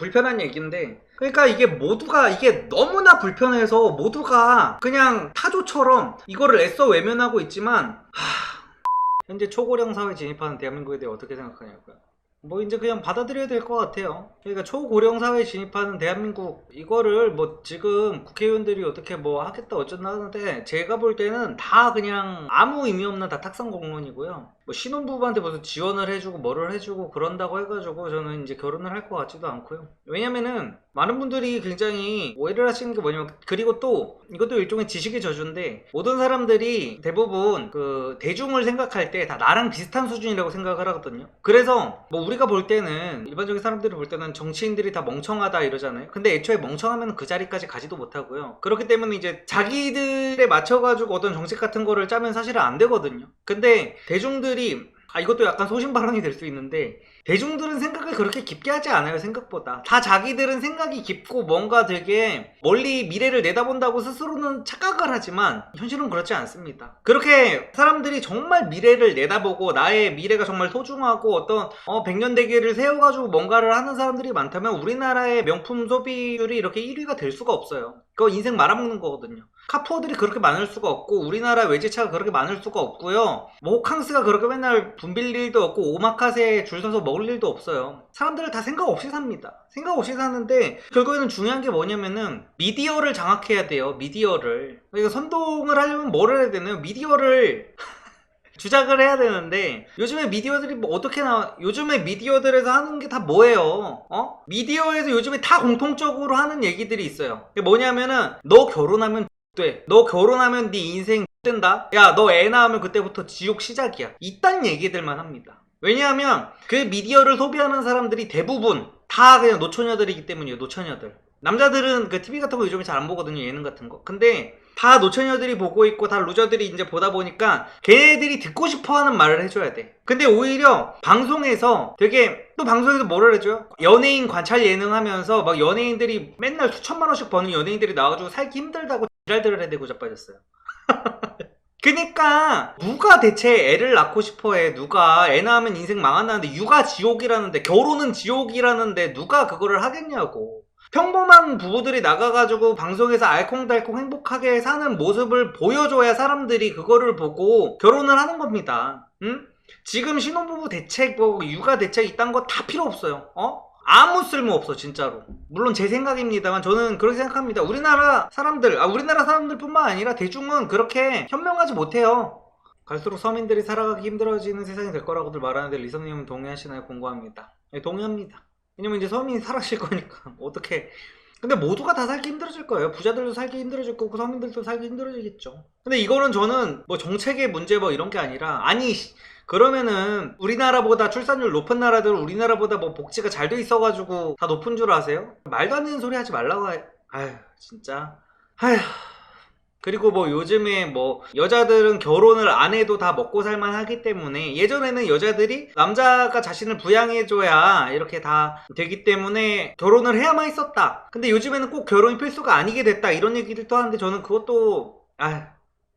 불편한 얘기인데, 그러니까 이게 모두가 이게 너무나 불편해서 모두가 그냥 타조처럼 이거를 애써 외면하고 있지만, 현재 초고령 사회 진입하는 대한민국에 대해 어떻게 생각하냐고요? 뭐 이제 그냥 받아들여야 될 것 같아요. 그러니까 초고령 사회에 진입하는 대한민국, 이거를 뭐 지금 국회의원들이 어떻게 뭐 하겠다 어쩐다 하는데, 제가 볼 때는 다 그냥 아무 의미 없는 다 탁상 공론이고요. 뭐 신혼부부한테 무슨 지원을 해주고 뭐를 해주고 그런다고 해가지고 저는 이제 결혼을 할 것 같지도 않고요. 왜냐면은 많은 분들이 굉장히 오해를 하시는 게 뭐냐면, 그리고 또 이것도 일종의 지식의 저주인데, 모든 사람들이 대부분 그 대중을 생각할 때 다 나랑 비슷한 수준이라고 생각을 하거든요. 그래서 뭐 우리가 볼 때는, 일반적인 사람들이 볼 때는 정치인들이 다 멍청하다 이러잖아요. 근데 애초에 멍청하면 그 자리까지 가지도 못하고요. 그렇기 때문에 이제 자기들에 맞춰가지고 어떤 정책 같은 거를 짜면 사실은 안 되거든요. 근데 대중들이, 이것도 약간 소신 발언이 될 수 있는데, 대중들은 생각을 그렇게 깊게 하지 않아요. 생각보다 다 자기들은 생각이 깊고 뭔가 되게 멀리 미래를 내다본다고 스스로는 착각을 하지만, 현실은 그렇지 않습니다. 그렇게 사람들이 정말 미래를 내다보고 나의 미래가 정말 소중하고 어떤 100년 대계를 세워가지고 뭔가를 하는 사람들이 많다면, 우리나라의 명품 소비율이 이렇게 1위가 될 수가 없어요. 그거 인생 말아먹는 거거든요. 카푸어들이 그렇게 많을 수가 없고, 우리나라 외제차가 그렇게 많을 수가 없고요. 뭐 호캉스가 그렇게 맨날 붐빌 일도 없고, 오마카세에 줄 서서 먹을 일도 없어요. 사람들은 다 생각 없이 삽니다. 생각 없이 사는데, 결국에는 중요한 게 뭐냐면은 미디어를 장악해야 돼요. 미디어를. 그러니까 선동을 하려면 뭐를 해야 되나요? 미디어를 주작을 해야 되는데, 요즘에 미디어들이 뭐 어떻게 요즘에 미디어들에서 하는 게 다 뭐예요? 미디어에서 요즘에 다 공통적으로 하는 얘기들이 있어요. 그게 뭐냐면은, 너 결혼하면 돼. 너 결혼하면 네 인생 된다. 야, 너 애 낳으면 그때부터 지옥 시작이야. 이딴 얘기들만 합니다. 왜냐하면 그 미디어를 소비하는 사람들이 대부분 다 그냥 노처녀들이기 때문이에요. 노처녀들. 남자들은 그 TV 같은 거 요즘에 잘 안 보거든요. 예능 같은 거. 근데 다 노처녀들이 보고 있고, 다 루저들이 이제 보다 보니까 걔네들이 듣고 싶어 하는 말을 해줘야 돼. 근데 오히려 방송에서 되게, 또 방송에서 뭐를 해줘요? 연예인 관찰 예능 하면서 막 연예인들이 맨날 수천만 원씩 버는 연예인들이 나와가지고 살기 힘들다고 지랄들을 해대고 자빠졌어요. 그니까 누가 대체 애를 낳고 싶어해? 누가 애 낳으면 인생 망한다는데, 육아 지옥이라는데, 결혼은 지옥이라는데 누가 그거를 하겠냐고. 평범한 부부들이 나가가지고 방송에서 알콩달콩 행복하게 사는 모습을 보여줘야 사람들이 그거를 보고 결혼을 하는 겁니다. 응? 지금 신혼부부 대책, 뭐 육아 대책 이딴 거 다 필요 없어요. 아무 쓸모 없어, 진짜로. 물론 제 생각입니다만 저는 그렇게 생각합니다. 우리나라 사람들뿐만 아니라 대중은 그렇게 현명하지 못해요. 갈수록 서민들이 살아가기 힘들어지는 세상이 될 거라고들 말하는데, 리성님은 동의하시나요? 궁금합니다. 네, 동의합니다. 왜냐면 이제 서민이 사라질 거니까. 어떻게. 근데 모두가 다 살기 힘들어질 거예요. 부자들도 살기 힘들어질 거고, 서민들도 살기 힘들어지겠죠. 근데 이거는 저는 뭐 정책의 문제 뭐 이런 게 아니라, 아니 그러면은 우리나라보다 출산율 높은 나라들은 우리나라보다 뭐 복지가 잘 돼 있어가지고 다 높은 줄 아세요? 말도 안 되는 소리 하지 말라고 아휴 진짜. 아휴. 그리고 뭐 요즘에 뭐 여자들은 결혼을 안 해도 다 먹고 살만 하기 때문에, 예전에는 여자들이 남자가 자신을 부양해줘야 이렇게 다 되기 때문에 결혼을 해야만 했었다. 근데 요즘에는 꼭 결혼이 필수가 아니게 됐다, 이런 얘기들도 하는데, 저는 그것도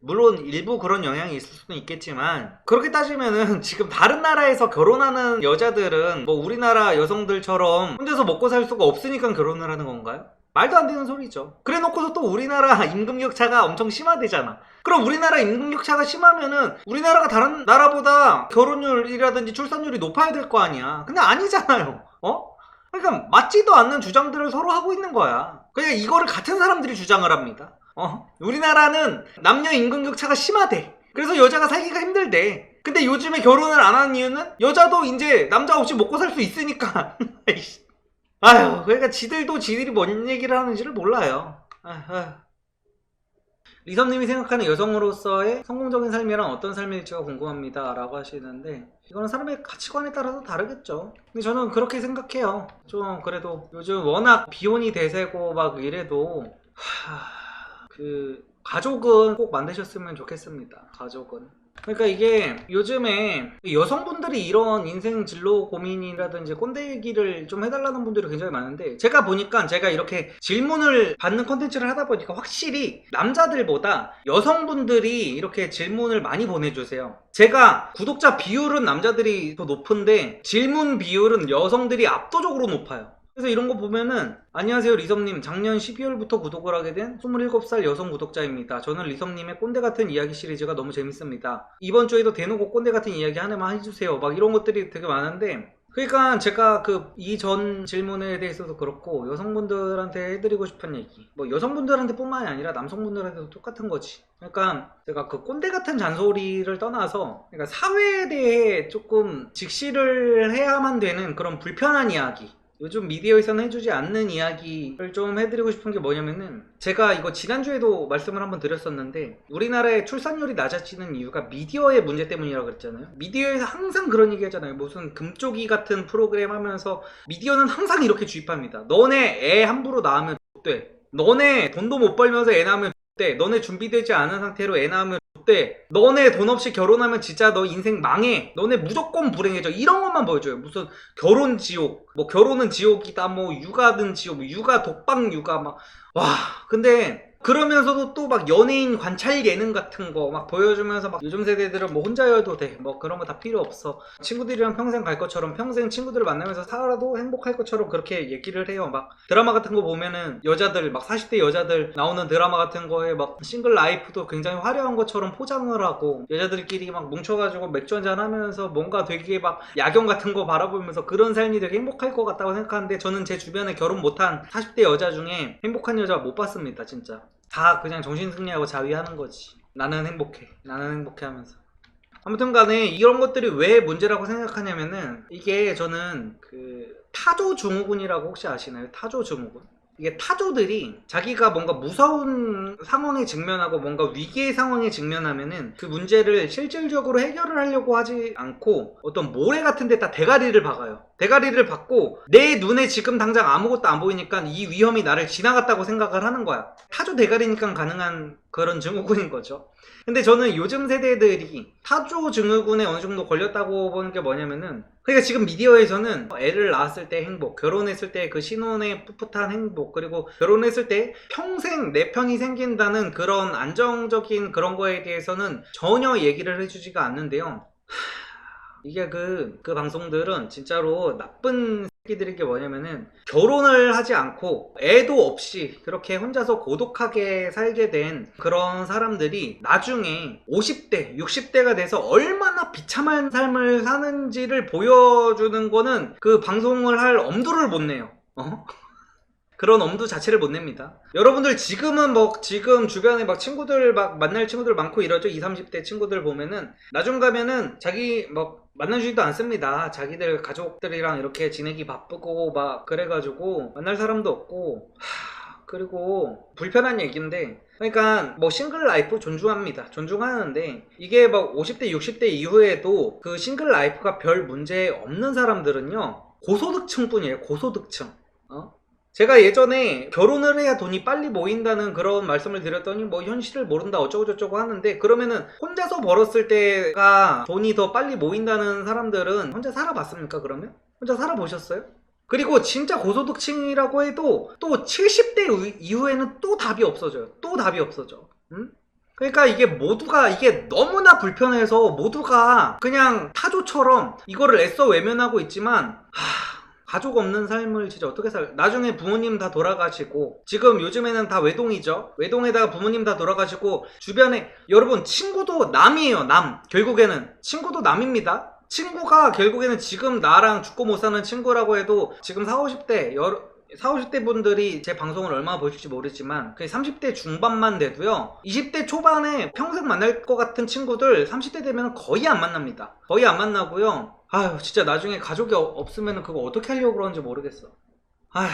물론 일부 그런 영향이 있을 수는 있겠지만, 그렇게 따지면은 지금 다른 나라에서 결혼하는 여자들은 뭐 우리나라 여성들처럼 혼자서 먹고 살 수가 없으니까 결혼을 하는 건가요? 말도 안 되는 소리죠. 그래 놓고서 또 우리나라 임금격차가 엄청 심화되잖아. 그럼 우리나라 임금격차가 심하면은 우리나라가 다른 나라보다 결혼율이라든지 출산율이 높아야 될 거 아니야. 근데 아니잖아요. 그러니까 맞지도 않는 주장들을 서로 하고 있는 거야. 그냥 이거를 같은 사람들이 주장을 합니다. 우리나라는 남녀 임금격차가 심하대. 그래서 여자가 살기가 힘들대. 근데 요즘에 결혼을 안 하는 이유는 여자도 이제 남자 없이 먹고 살 수 있으니까. 그러니까 지들이 뭔 얘기를 하는지를 몰라요. 리선님이 생각하는 여성으로서의 성공적인 삶이란 어떤 삶일지가 궁금합니다 라고 하시는데, 이거는 사람의 가치관에 따라서 다르겠죠. 근데 저는 그렇게 생각해요. 좀 그래도 요즘 워낙 비혼이 대세고 막 이래도 가족은 꼭 만드셨으면 좋겠습니다. 가족은. 그러니까 이게 요즘에 여성분들이 이런 인생 진로 고민이라든지 꼰대 얘기를 좀 해달라는 분들이 굉장히 많은데, 제가 보니까, 제가 이렇게 질문을 받는 컨텐츠를 하다 보니까 확실히 남자들보다 여성분들이 이렇게 질문을 많이 보내주세요. 제가 구독자 비율은 남자들이 더 높은데 질문 비율은 여성들이 압도적으로 높아요. 그래서 이런 거 보면은 안녕하세요 리섬님, 작년 12월부터 구독을 하게 된 27살 여성 구독자입니다. 저는 리섬님의 꼰대 같은 이야기 시리즈가 너무 재밌습니다. 이번 주에도 대놓고 꼰대 같은 이야기 하나만 해주세요. 막 이런 것들이 되게 많은데, 그러니까 제가 이전 질문에 대해서도 그렇고 여성분들한테 해드리고 싶은 얘기, 뭐 여성분들한테 뿐만이 아니라 남성분들한테도 똑같은 거지. 그러니까 제가 그 꼰대 같은 잔소리를 떠나서, 그러니까 사회에 대해 조금 직시를 해야만 되는 그런 불편한 이야기, 요즘 미디어에서는 해주지 않는 이야기를 좀 해드리고 싶은 게 뭐냐면은, 제가 이거 지난주에도 말씀을 한번 드렸었는데, 우리나라의 출산율이 낮아지는 이유가 미디어의 문제 때문이라고 그랬잖아요. 미디어에서 항상 그런 얘기 하잖아요. 무슨 금쪽이 같은 프로그램 하면서 미디어는 항상 이렇게 주입합니다. 너네 애 함부로 낳으면 돼. 너네 돈도 못 벌면서 애 낳으면 돼. 너네 준비되지 않은 상태로 애 낳으면 돼. 너네 돈 없이 결혼하면 진짜 너 인생 망해. 너네 무조건 불행해져. 이런 것만 보여줘요. 무슨 결혼 지옥, 뭐 결혼은 지옥이다, 뭐 육아는 지옥, 육아 독방 육아 막. 와, 근데 그러면서도 또 막 연예인 관찰 예능 같은 거 막 보여주면서 막 요즘 세대들은 뭐 혼자여도 돼, 뭐 그런 거 다 필요 없어, 친구들이랑 평생 갈 것처럼, 평생 친구들을 만나면서 살아도 행복할 것처럼 그렇게 얘기를 해요. 막 드라마 같은 거 보면은 여자들 막 40대 여자들 나오는 드라마 같은 거에 막 싱글 라이프도 굉장히 화려한 것처럼 포장을 하고, 여자들끼리 막 뭉쳐가지고 맥주 한잔 하면서 뭔가 되게 막 야경 같은 거 바라보면서 그런 삶이 되게 행복할 것 같다고 생각하는데, 저는 제 주변에 결혼 못한 40대 여자 중에 행복한 여자 못 봤습니다. 진짜 다 그냥 정신승리하고 자위하는 거지. 나는 행복해, 나는 행복해 하면서. 아무튼 간에 이런 것들이 왜 문제라고 생각하냐면은, 이게 저는 타조 증후군이라고 혹시 아시나요? 타조 증후군. 이게 타조들이 자기가 뭔가 무서운 상황에 직면하고 뭔가 위기의 상황에 직면하면은 그 문제를 실질적으로 해결을 하려고 하지 않고 어떤 모래 같은 데다 대가리를 박아요. 대가리를 박고 내 눈에 지금 당장 아무것도 안 보이니까 이 위험이 나를 지나갔다고 생각을 하는 거야. 타조 대가리니까 가능한 그런 증후군인 거죠. 근데 저는 요즘 세대들이 타조 증후군에 어느 정도 걸렸다고 보는 게 뭐냐면은, 그러니까 지금 미디어에서는 애를 낳았을 때 행복, 결혼했을 때 그 신혼의 풋풋한 행복, 그리고 결혼했을 때 평생 내 편이 생긴다는 그런 안정적인 그런 거에 대해서는 전혀 얘기를 해주지가 않는데요. 이게 그 방송들은 진짜로 나쁜 새끼들인 게 뭐냐면은, 결혼을 하지 않고 애도 없이 그렇게 혼자서 고독하게 살게 된 그런 사람들이 나중에 50대, 60대가 돼서 얼마나 비참한 삶을 사는지를 보여주는 거는 그 방송을 할 엄두를 못 내요. 그런 엄두 자체를 못 냅니다. 여러분들 지금은 지금 주변에 막 친구들 만날 친구들 많고 이러죠. 20, 30대 친구들 보면은 나중 가면은 자기 만나주지도 않습니다. 자기들 가족들이랑 이렇게 지내기 바쁘고 막 그래가지고 만날 사람도 없고. 그리고 불편한 얘기인데, 그러니까 싱글 라이프 존중합니다. 존중하는데, 이게 50대 60대 이후에도 그 싱글 라이프가 별 문제 없는 사람들은요, 고소득층 뿐이에요. 고소득층. 제가 예전에 결혼을 해야 돈이 빨리 모인다는 그런 말씀을 드렸더니 현실을 모른다 어쩌고저쩌고 하는데, 그러면은 혼자서 벌었을 때가 돈이 더 빨리 모인다는 사람들은 혼자 살아봤습니까? 그러면? 혼자 살아보셨어요? 그리고 진짜 고소득층이라고 해도 또 70대 이후에는 또 답이 없어져요. 또 답이 없어져. 응? 그러니까 이게 너무나 불편해서 모두가 그냥 타조처럼 이거를 애써 외면하고 있지만, 가족 없는 삶을 진짜 어떻게 나중에 부모님 다 돌아가시고, 지금 요즘에는 다 외동이죠. 외동에다가 부모님 다 돌아가시고, 주변에 여러분 친구도 남이에요. 남. 결국에는 친구도 남입니다. 친구가 결국에는 지금 나랑 죽고 못 사는 친구라고 해도 지금 40, 50대 분들이 제 방송을 얼마나 보실지 모르지만 30대 중반만 돼도요, 20대 초반에 평생 만날 것 같은 친구들 30대 되면 거의 안 만납니다. 거의 안 만나고요. 아휴, 진짜 나중에 가족이 없으면 그거 어떻게 하려고 그러는지 모르겠어. 아휴.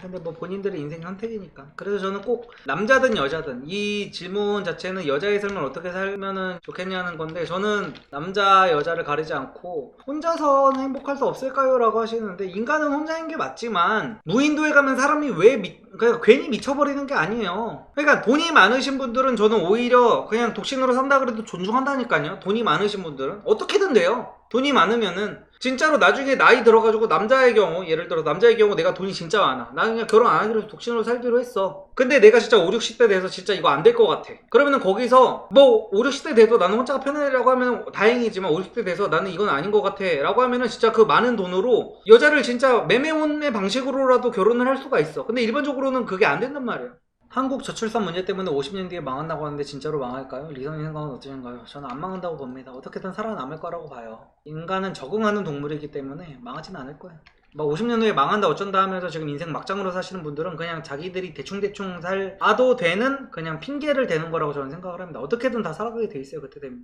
근데 본인들의 인생 선택이니까. 그래서 저는 꼭 남자든 여자든, 이 질문 자체는 여자의 삶을 어떻게 살면 좋겠냐는 건데, 저는 남자 여자를 가리지 않고 혼자서는 행복할 수 없을까요? 라고 하시는데, 인간은 혼자인 게 맞지만 무인도에 가면 사람이 그러니까 괜히 미쳐버리는 게 아니에요. 그러니까 돈이 많으신 분들은 저는 오히려 그냥 독신으로 산다 그래도 존중한다니까요. 돈이 많으신 분들은 어떻게든 돼요. 돈이 많으면은 진짜로 나중에 나이 들어가지고 남자의 경우, 예를 들어 남자의 경우 내가 돈이 진짜 많아. 나는 그냥 결혼 안 하기로 해서 독신으로 살기로 했어. 근데 내가 진짜 5, 60대 돼서 진짜 이거 안 될 것 같아. 그러면은 거기서 뭐 5, 60대 돼도 나는 혼자가 편하라고 하면 다행이지만 5, 60대 돼서 나는 이건 아닌 것 같아 라고 하면은 진짜 그 많은 돈으로 여자를 진짜 매매혼의 방식으로라도 결혼을 할 수가 있어. 근데 일반적으로는 그게 안 된단 말이야. 한국 저출산 문제 때문에 50년 뒤에 망한다고 하는데 진짜로 망할까요? 리선님 생각은 어떠신가요? 저는 안 망한다고 봅니다. 어떻게든 살아남을 거라고 봐요. 인간은 적응하는 동물이기 때문에 망하진 않을 거예요. 막 50년 후에 망한다 어쩐다 하면서 지금 인생 막장으로 사시는 분들은 그냥 자기들이 대충대충 살아도 되는 그냥 핑계를 대는 거라고 저는 생각을 합니다. 어떻게든 다 살아가게 돼 있어요. 그때 되면.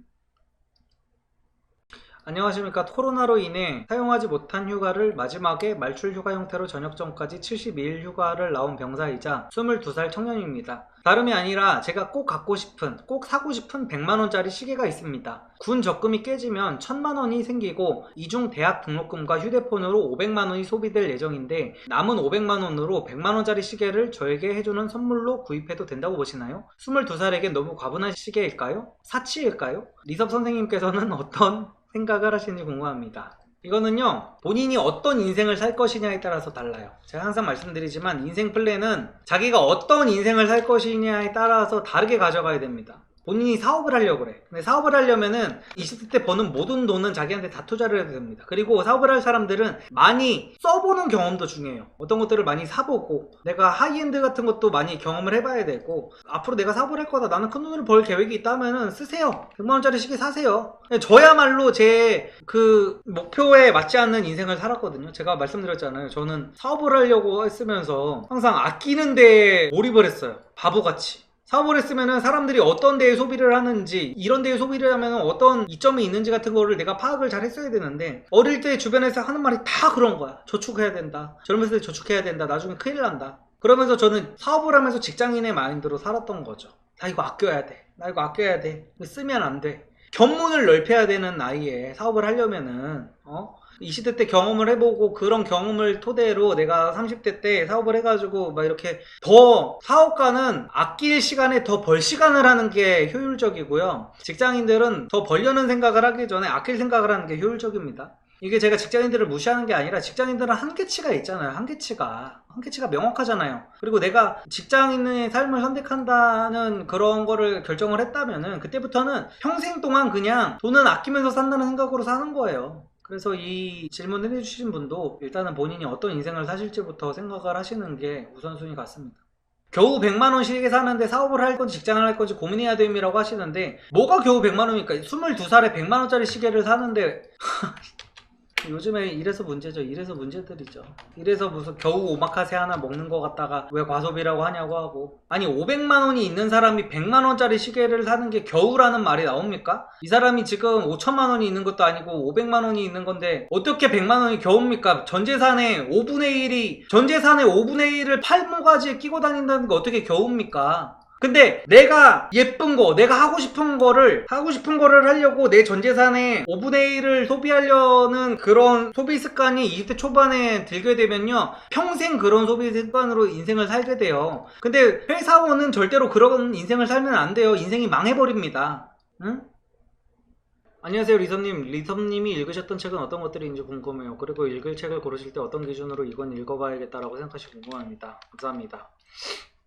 안녕하십니까. 코로나로 인해 사용하지 못한 휴가를 마지막에 말출 휴가 형태로 전역 전까지 72일 휴가를 나온 병사이자 22살 청년입니다. 다름이 아니라 제가 꼭 갖고 싶은, 꼭 사고 싶은 100만원짜리 시계가 있습니다. 군 적금이 깨지면 1000만원이 생기고 이중 대학 등록금과 휴대폰으로 500만원이 소비될 예정인데 남은 500만원으로 100만원짜리 시계를 저에게 해주는 선물로 구입해도 된다고 보시나요? 22살에게 너무 과분한 시계일까요? 사치일까요? 리섭 선생님께서는 어떤 생각을 하시는지 궁금합니다. 이거는요, 본인이 어떤 인생을 살 것이냐에 따라서 달라요. 제가 항상 말씀드리지만 인생 플랜은 자기가 어떤 인생을 살 것이냐에 따라서 다르게 가져가야 됩니다. 본인이 사업을 하려고 그래. 근데 사업을 하려면은 20대 때 버는 모든 돈은 자기한테 다 투자를 해야 됩니다. 그리고 사업을 할 사람들은 많이 써보는 경험도 중요해요. 어떤 것들을 많이 사보고 내가 하이엔드 같은 것도 많이 경험을 해봐야 되고 앞으로 내가 사업을 할 거다. 나는 큰 돈을 벌 계획이 있다 하면은 쓰세요. 100만원짜리 시계 사세요. 저야말로 제 그 목표에 맞지 않는 인생을 살았거든요. 제가 말씀드렸잖아요. 저는 사업을 하려고 했으면서 항상 아끼는 데에 몰입을 했어요. 바보같이. 사업을 했으면은 사람들이 어떤 데에 소비를 하는지, 이런 데에 소비를 하면 어떤 이점이 있는지 같은 거를 내가 파악을 잘 했어야 되는데 어릴 때 주변에서 하는 말이 다 그런 거야. 저축해야 된다. 젊었을 때 저축해야 된다. 나중에 큰일 난다. 그러면서 저는 사업을 하면서 직장인의 마인드로 살았던 거죠. 나 이거 아껴야 돼. 나 이거 아껴야 돼. 쓰면 안 돼. 견문을 넓혀야 되는 나이에 사업을 하려면은 20대 때 경험을 해보고 그런 경험을 토대로 내가 30대 때 사업을 해가지고 막 이렇게 더 사업가는 아낄 시간에 더 벌 시간을 하는 게 효율적이고요. 직장인들은 더 벌려는 생각을 하기 전에 아낄 생각을 하는 게 효율적입니다. 이게 제가 직장인들을 무시하는 게 아니라 직장인들은 한계치가 있잖아요. 한계치가 명확하잖아요. 그리고 내가 직장인의 삶을 선택한다는 그런 거를 결정을 했다면은 그때부터는 평생 동안 그냥 돈은 아끼면서 산다는 생각으로 사는 거예요. 그래서 이 질문을 해주신 분도 일단은 본인이 어떤 인생을 사실지부터 생각을 하시는 게 우선순위 같습니다. 겨우 100만원 시계 사는데 사업을 할 건지 직장을 할 건지 고민해야 됨이라고 하시는데 뭐가 겨우 100만원입니까? 22살에 100만원짜리 시계를 사는데 요즘에 이래서 문제죠. 이래서 문제들이죠. 이래서 무슨 겨우 오마카세 하나 먹는 거 갖다가 왜 과소비라고 하냐고 하고, 아니 500만원이 있는 사람이 100만원짜리 시계를 사는 게 겨우라는 말이 나옵니까? 이 사람이 지금 5천만원이 있는 것도 아니고 500만원이 있는 건데 어떻게 100만원이 겨우입니까? 전 재산의 5분의 1을 팔모가지에 끼고 다닌다는 게 어떻게 겨우입니까? 근데 내가 예쁜 거, 내가 하고 싶은 거를 하려고 내 전재산의 5분의 1을 소비하려는 그런 소비 습관이 20대 초반에 들게 되면요, 평생 그런 소비 습관으로 인생을 살게 돼요. 근데 회사원은 절대로 그런 인생을 살면 안 돼요. 인생이 망해버립니다. 응? 안녕하세요, 리섭님이 읽으셨던 책은 어떤 것들인지 궁금해요. 그리고 읽을 책을 고르실 때 어떤 기준으로 이건 읽어봐야겠다라고 생각하시 궁금합니다. 감사합니다.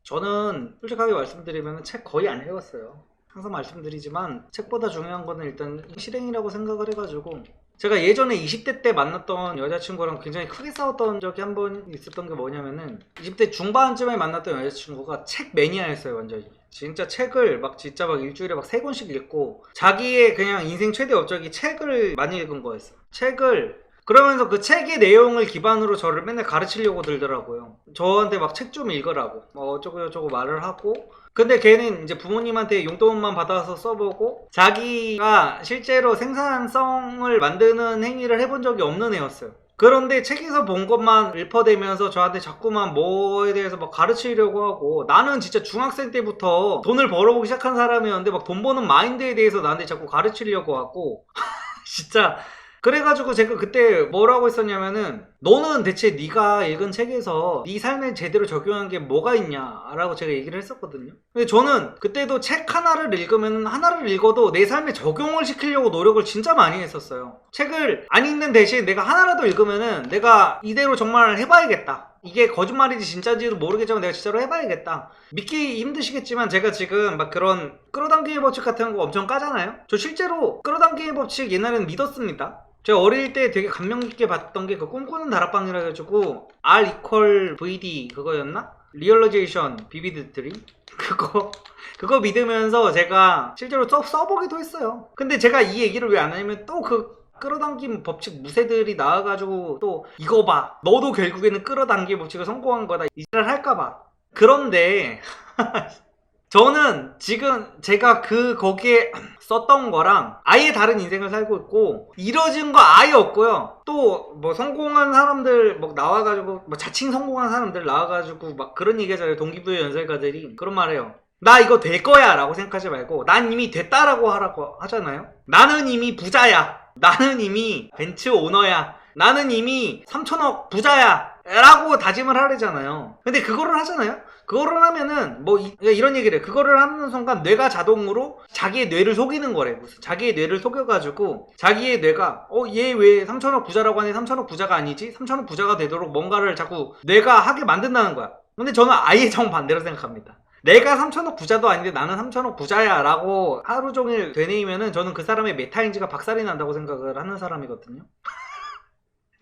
저는 솔직하게 말씀드리면 책 거의 안 읽었어요. 항상 말씀드리지만 책보다 중요한 거는 일단 실행이라고 생각을 해가지고, 제가 예전에 20대 때 만났던 여자친구랑 굉장히 크게 싸웠던 적이 한 번 있었던 게 뭐냐면은 20대 중반쯤에 만났던 여자친구가 책 매니아였어요. 완전히 진짜 책을 막 진짜 막 일주일에 막 3권씩 읽고 자기의 그냥 인생 최대 업적이 책을 많이 읽은 거였어요. 그러면서 그 책의 내용을 기반으로 저를 맨날 가르치려고 들더라고요. 저한테 막 책 좀 읽으라고 뭐 어쩌고저쩌고 말을 하고, 근데 걔는 이제 부모님한테 용돈만 받아서 써보고 자기가 실제로 생산성을 만드는 행위를 해본 적이 없는 애였어요. 그런데 책에서 본 것만 읊어대면서 저한테 자꾸만 뭐에 대해서 막 가르치려고 하고, 나는 진짜 중학생 때부터 돈을 벌어보기 시작한 사람이었는데 막 돈 버는 마인드에 대해서 나한테 자꾸 가르치려고 하고 진짜 그래가지고 제가 그때 뭐라고 했었냐면은 너는 대체 네가 읽은 책에서 네 삶에 제대로 적용한 게 뭐가 있냐 라고 제가 얘기를 했었거든요. 근데 저는 그때도 책 하나를 읽으면 하나를 읽어도 내 삶에 적용을 시키려고 노력을 진짜 많이 했었어요. 책을 안 읽는 대신 내가 하나라도 읽으면은 내가 이대로 정말 해봐야겠다, 이게 거짓말인지 진짜인지도 모르겠지만 내가 진짜로 해봐야겠다. 믿기 힘드시겠지만 제가 지금 막 그런 끌어당기기 법칙 같은 거 엄청 까잖아요. 저 실제로 끌어당기기 법칙 옛날에는 믿었습니다. 제가 어릴 때 되게 감명 깊게 봤던 게 그 꿈꾸는 다락방이라 해가지고 R equal VD 그거였나? 리얼라이제이션 비비드 드림? 그거 믿으면서 제가 실제로 써보기도 했어요. 근데 제가 이 얘기를 왜 안 하냐면 또 그 끌어당김 법칙 무새들이 나와가지고 또 이거 봐, 너도 결국에는 끌어당김 법칙을 성공한 거다, 이 짓을 할까봐. 그런데 저는 지금 제가 거기에 썼던 거랑 아예 다른 인생을 살고 있고 이뤄진 거 아예 없고요. 또 뭐 성공한 사람들 막 나와가지고 뭐 자칭 성공한 사람들 나와가지고 막 그런 얘기하잖아요. 동기부여 연설가들이 그런 말해요. 나 이거 될 거야 라고 생각하지 말고 난 이미 됐다라고 하라고 하잖아요. 나는 이미 부자야, 나는 이미 벤츠 오너야, 나는 이미 3천억 부자야 라고 다짐을 하려잖아요. 근데 그거를 하잖아요. 그거를 하면은 뭐 이런 얘기를 해. 그거를 하는 순간 뇌가 자동으로 자기의 뇌를 속이는 거래. 무슨 자기의 뇌를 속여가지고 자기의 뇌가 얘 왜 3천억 부자라고 하니 3천억 부자가 아니지? 3천억 부자가 되도록 뭔가를 자꾸 뇌가 하게 만든다는 거야. 근데 저는 아예 정반대로 생각합니다. 내가 3천억 부자도 아닌데 나는 3천억 부자야 라고 하루 종일 되뇌이면은 저는 그 사람의 메타인지가 박살이 난다고 생각을 하는 사람이거든요.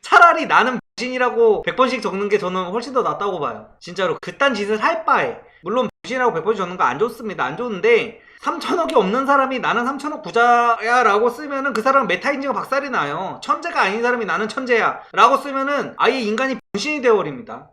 차라리 나는 병신이라고 100번씩 적는 게 저는 훨씬 더 낫다고 봐요. 진짜로 그딴 짓을 할 바에. 물론 병신이라고 100번씩 적는 거 안 좋습니다. 안 좋은데 3천억이 없는 사람이 나는 3천억 부자야 라고 쓰면은 그 사람은 메타인지가 박살이 나요. 천재가 아닌 사람이 나는 천재야 라고 쓰면은 아예 인간이 병신이 되어버립니다.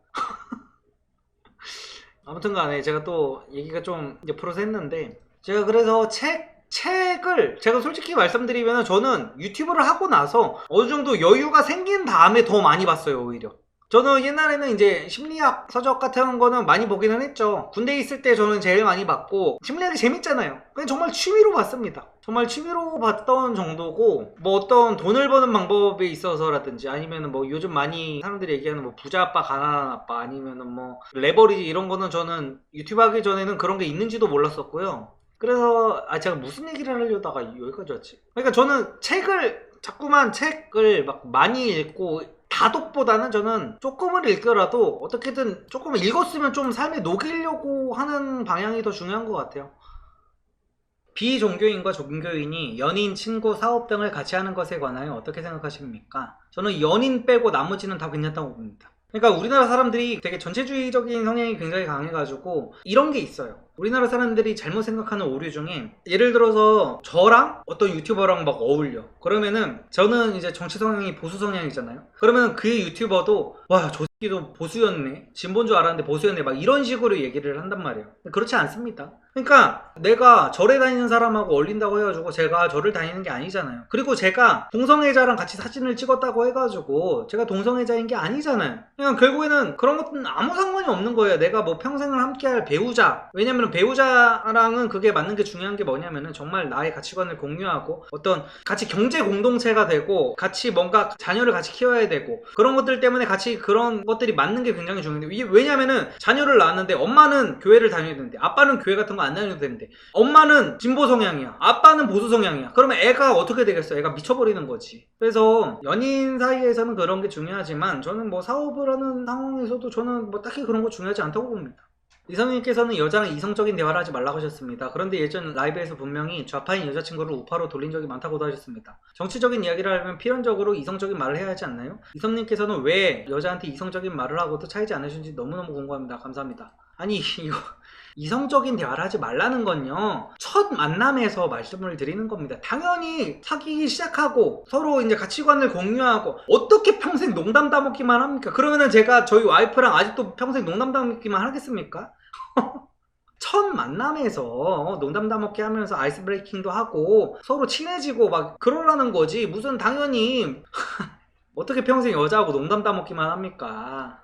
아무튼 간에 제가 또 얘기가 좀 옆으로서 했는데, 제가 그래서 책을 제가 솔직히 말씀드리면 저는 유튜브를 하고 나서 어느 정도 여유가 생긴 다음에 더 많이 봤어요. 오히려 저는 옛날에는 이제 심리학 서적 같은 거는 많이 보기는 했죠. 군대에 있을 때 저는 제일 많이 봤고, 심리학이 재밌잖아요. 그냥 정말 취미로 봤습니다. 정말 취미로 봤던 정도고, 뭐 어떤 돈을 버는 방법에 있어서라든지 아니면은 뭐 요즘 많이 사람들이 얘기하는 뭐 부자 아빠 가난한 아빠 아니면은 뭐 레버리지 이런 거는 저는 유튜브 하기 전에는 그런 게 있는지도 몰랐었고요. 그래서 제가 무슨 얘기를 하려다가 여기까지 왔지? 그러니까 저는 자꾸만 책을 막 많이 읽고 다독보다는 저는 조금을 읽더라도 어떻게든 조금 읽었으면 좀 삶에 녹이려고 하는 방향이 더 중요한 것 같아요. 비종교인과 종교인이 연인, 친구, 사업 등을 같이 하는 것에 관하여 어떻게 생각하십니까? 저는 연인 빼고 나머지는 다 괜찮다고 봅니다. 그러니까 우리나라 사람들이 되게 전체주의적인 성향이 굉장히 강해가지고 이런 게 있어요. 우리나라 사람들이 잘못 생각하는 오류 중에, 예를 들어서 저랑 어떤 유튜버랑 막 어울려. 그러면은 저는 이제 정치 성향이 보수 성향이잖아요. 그러면 그 유튜버도 와, 저 새끼도 보수였네, 진보인 줄 알았는데 보수였네, 막 이런 식으로 얘기를 한단 말이에요. 그렇지 않습니다. 그러니까 내가 절에 다니는 사람하고 어울린다고 해가지고 제가 절을 다니는 게 아니잖아요. 그리고 제가 동성애자랑 같이 사진을 찍었다고 해가지고 제가 동성애자인 게 아니잖아요. 그냥 결국에는 그런 것은 아무 상관이 없는 거예요. 내가 뭐 평생을 함께할 배우자, 왜냐면 배우자랑은 그게 맞는 게 중요한 게 뭐냐면은 정말 나의 가치관을 공유하고 어떤 같이 경제 공동체가 되고 같이 뭔가 자녀를 같이 키워야 되고 그런 것들 때문에 같이 그런 것들이 맞는 게 굉장히 중요한데, 왜냐면은 자녀를 낳았는데 엄마는 교회를 다녀야 되는데 아빠는 교회 같은 거 안 다녀도 되는데, 엄마는 진보 성향이야, 아빠는 보수 성향이야. 그러면 애가 어떻게 되겠어? 애가 미쳐버리는 거지. 그래서 연인 사이에서는 그런 게 중요하지만 저는 뭐 사업을 하는 상황에서도 저는 뭐 딱히 그런 거 중요하지 않다고 봅니다. 이성님께서는 여자랑 이성적인 대화를 하지 말라고 하셨습니다. 그런데 예전 라이브에서 분명히 좌파인 여자친구를 우파로 돌린 적이 많다고도 하셨습니다. 정치적인 이야기를 하려면 필연적으로 이성적인 말을 해야 하지 않나요? 이성님께서는 왜 여자한테 이성적인 말을 하고도 차이지 않으신지 너무너무 궁금합니다. 감사합니다. 아니 이거 이성적인 대화를 하지 말라는 건요, 첫 만남에서 말씀을 드리는 겁니다. 당연히 사귀기 시작하고 서로 이제 가치관을 공유하고 어떻게 평생 농담 따먹기만 합니까? 그러면은 제가 저희 와이프랑 아직도 평생 농담 따먹기만 하겠습니까? 첫 만남에서 농담 따먹기 하면서 아이스 브레이킹도 하고 서로 친해지고 막 그러라는 거지, 무슨 당연히 어떻게 평생 여자하고 농담 따먹기만 합니까?